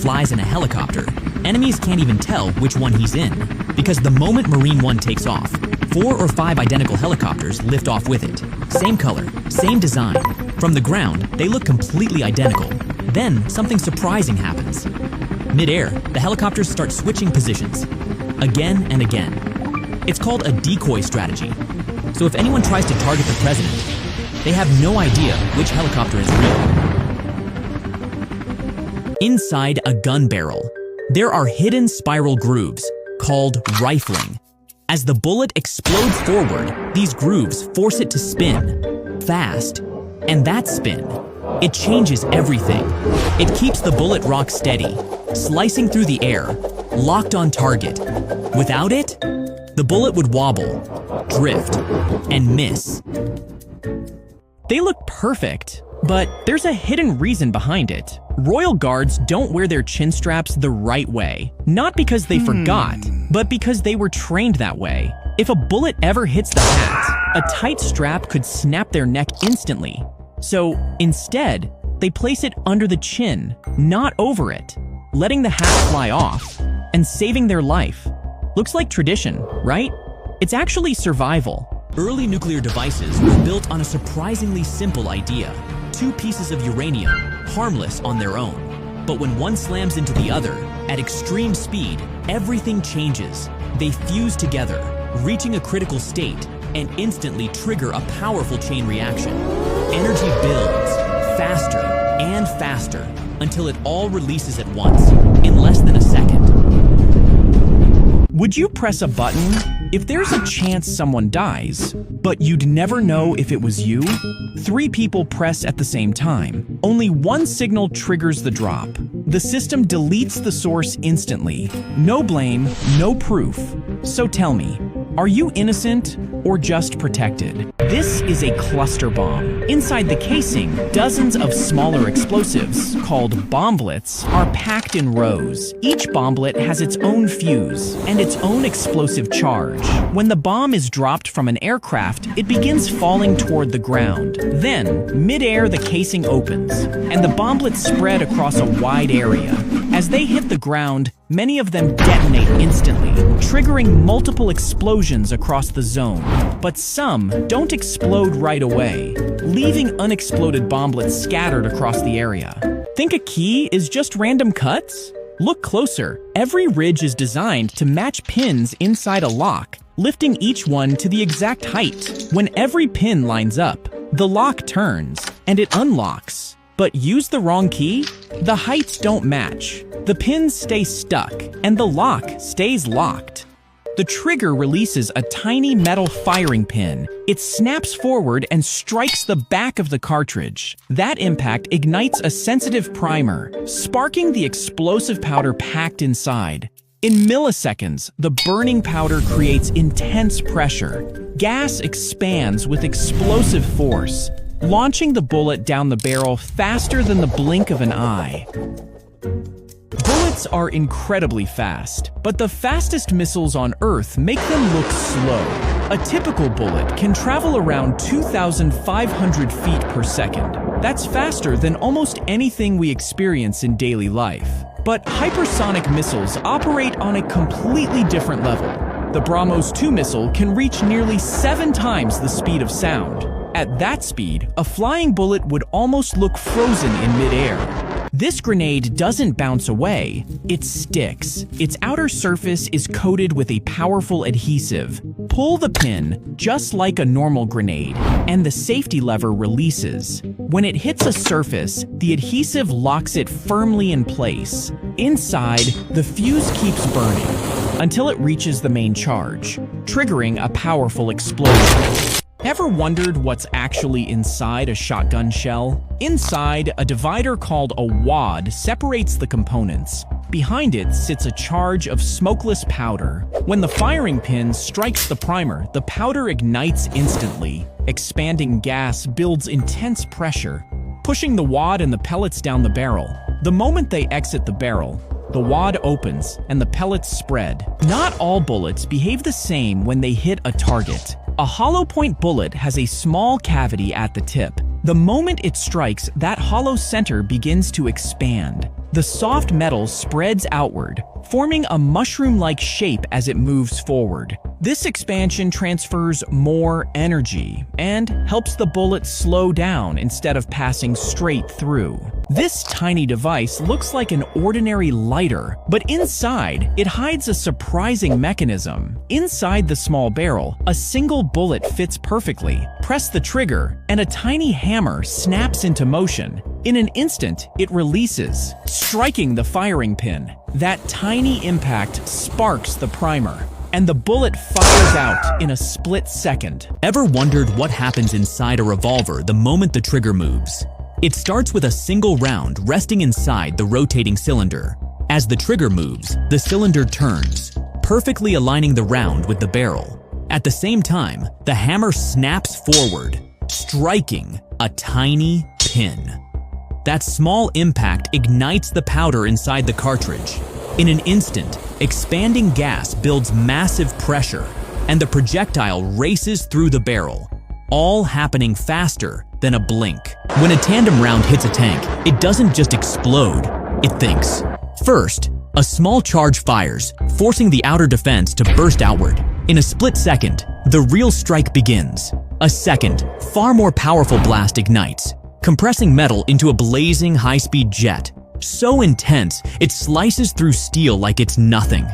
flies in a helicopter, enemies can't even tell which one he's in, because the moment Marine 1 takes off, 4 or 5 identical helicopters lift off with it. Same color, same design. From the ground, they look completely identical. Then, something surprising happens. Mid-air, the helicopters start switching positions, again and again. It's called a decoy strategy. So if anyone tries to target the president, they have no idea which helicopter is real. Inside a gun barrel, there are hidden spiral grooves called rifling. As the bullet explodes forward, these grooves force it to spin fast, and that spin, it changes everything. It keeps the bullet rock steady, slicing through the air, locked on target. Without it, the bullet would wobble, drift, and miss. They look perfect, but there's a hidden reason behind it. Royal Guards don't wear their chin straps the right way, not because they forgot, but because they were trained that way. If a bullet ever hits the hat, a tight strap could snap their neck instantly. So instead, they place it under the chin, not over it, letting the hat fly off and saving their life. Looks like tradition, right? It's actually survival. Early nuclear devices were built on a surprisingly simple idea. 2 pieces of uranium, harmless on their own. But when one slams into the other, at extreme speed, everything changes. They fuse together, reaching a critical state, and instantly trigger a powerful chain reaction. Energy builds faster and faster until it all releases at once, in less than a second. Would you press a button if there's a chance someone dies, but you'd never know if it was you? 3 people press at the same time. Only one signal triggers the drop. The system deletes the source instantly. No blame, no proof. So tell me, are you innocent or just protected? This is a cluster bomb. Inside the casing, dozens of smaller explosives, called bomblets, are packed in rows. Each bomblet has its own fuse and its own explosive charge. When the bomb is dropped from an aircraft, it begins falling toward the ground. Then, mid-air, the casing opens, and the bomblets spread across a wide area. As they hit the ground, many of them detonate instantly, triggering multiple explosions across the zone. But some don't explode right away, leaving unexploded bomblets scattered across the area. Think a key is just random cuts? Look closer. Every ridge is designed to match pins inside a lock, lifting each one to the exact height. When every pin lines up, the lock turns, and it unlocks. But use the wrong key? The heights don't match. The pins stay stuck, and the lock stays locked. The trigger releases a tiny metal firing pin. It snaps forward and strikes the back of the cartridge. That impact ignites a sensitive primer, sparking the explosive powder packed inside. In milliseconds, the burning powder creates intense pressure. Gas expands with explosive force, launching the bullet down the barrel faster than the blink of an eye. Bullets are incredibly fast, but the fastest missiles on Earth make them look slow. A typical bullet can travel around 2,500 feet per second. That's faster than almost anything we experience in daily life. But hypersonic missiles operate on a completely different level. The BrahMos 2 missile can reach nearly 7 times the speed of sound. At that speed, a flying bullet would almost look frozen in midair. This grenade doesn't bounce away, it sticks. Its outer surface is coated with a powerful adhesive. Pull the pin, just like a normal grenade, and the safety lever releases. When it hits a surface, the adhesive locks it firmly in place. Inside, the fuse keeps burning until it reaches the main charge, triggering a powerful explosion. Ever wondered what's actually inside a shotgun shell? Inside, a divider called a wad separates the components. Behind it sits a charge of smokeless powder. When the firing pin strikes the primer, the powder ignites instantly. Expanding gas builds intense pressure, pushing the wad and the pellets down the barrel. The moment they exit the barrel, the wad opens and the pellets spread. Not all bullets behave the same when they hit a target. A hollow point bullet has a small cavity at the tip. The moment it strikes, that hollow center begins to expand. The soft metal spreads outward, forming a mushroom-like shape as it moves forward. This expansion transfers more energy and helps the bullet slow down instead of passing straight through. This tiny device looks like an ordinary lighter, but inside, it hides a surprising mechanism. Inside the small barrel, a single bullet fits perfectly. Press the trigger, and a tiny hammer snaps into motion. In an instant, it releases, striking the firing pin. That tiny impact sparks the primer, and the bullet fires out in a split second. Ever wondered what happens inside a revolver the moment the trigger moves? It starts with a single round resting inside the rotating cylinder. As the trigger moves, the cylinder turns, perfectly aligning the round with the barrel. At the same time, the hammer snaps forward, striking a tiny pin. That small impact ignites the powder inside the cartridge. In an instant, expanding gas builds massive pressure, and the projectile races through the barrel, all happening faster than a blink. When a tandem round hits a tank, it doesn't just explode, it thinks. First, a small charge fires, forcing the outer defense to burst outward. In a split second, the real strike begins. A second, far more powerful blast ignites, compressing metal into a blazing high-speed jet. So intense, it slices through steel like it's nothing.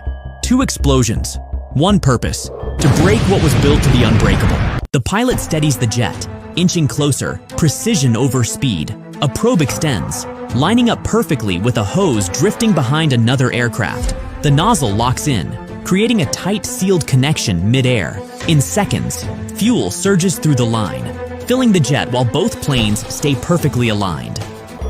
Two explosions, one purpose: to break what was built to be unbreakable. The pilot steadies the jet, inching closer, precision over speed. A probe extends, lining up perfectly with a hose drifting behind another aircraft. The nozzle locks in, creating a tight sealed connection mid-air. In seconds, fuel surges through the line, filling the jet while both planes stay perfectly aligned.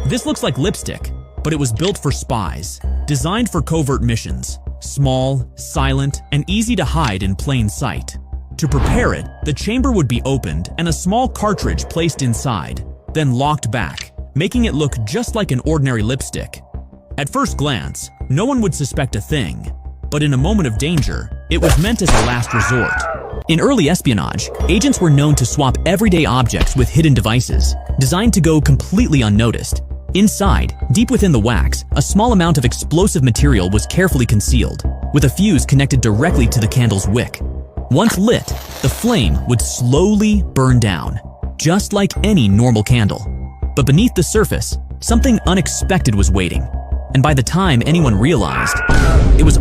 This looks like lipstick, but it was built for spies, designed for covert missions. Small, silent, and easy to hide in plain sight. To prepare it, the chamber would be opened and a small cartridge placed inside, then locked back, making it look just like an ordinary lipstick. At first glance, no one would suspect a thing, but in a moment of danger, it was meant as a last resort. In early espionage, agents were known to swap everyday objects with hidden devices, designed to go completely unnoticed. Inside, deep within the wax, a small amount of explosive material was carefully concealed, with a fuse connected directly to the candle's wick. Once lit, the flame would slowly burn down, just like any normal candle. But beneath the surface, something unexpected was waiting. And by the time anyone realized, it was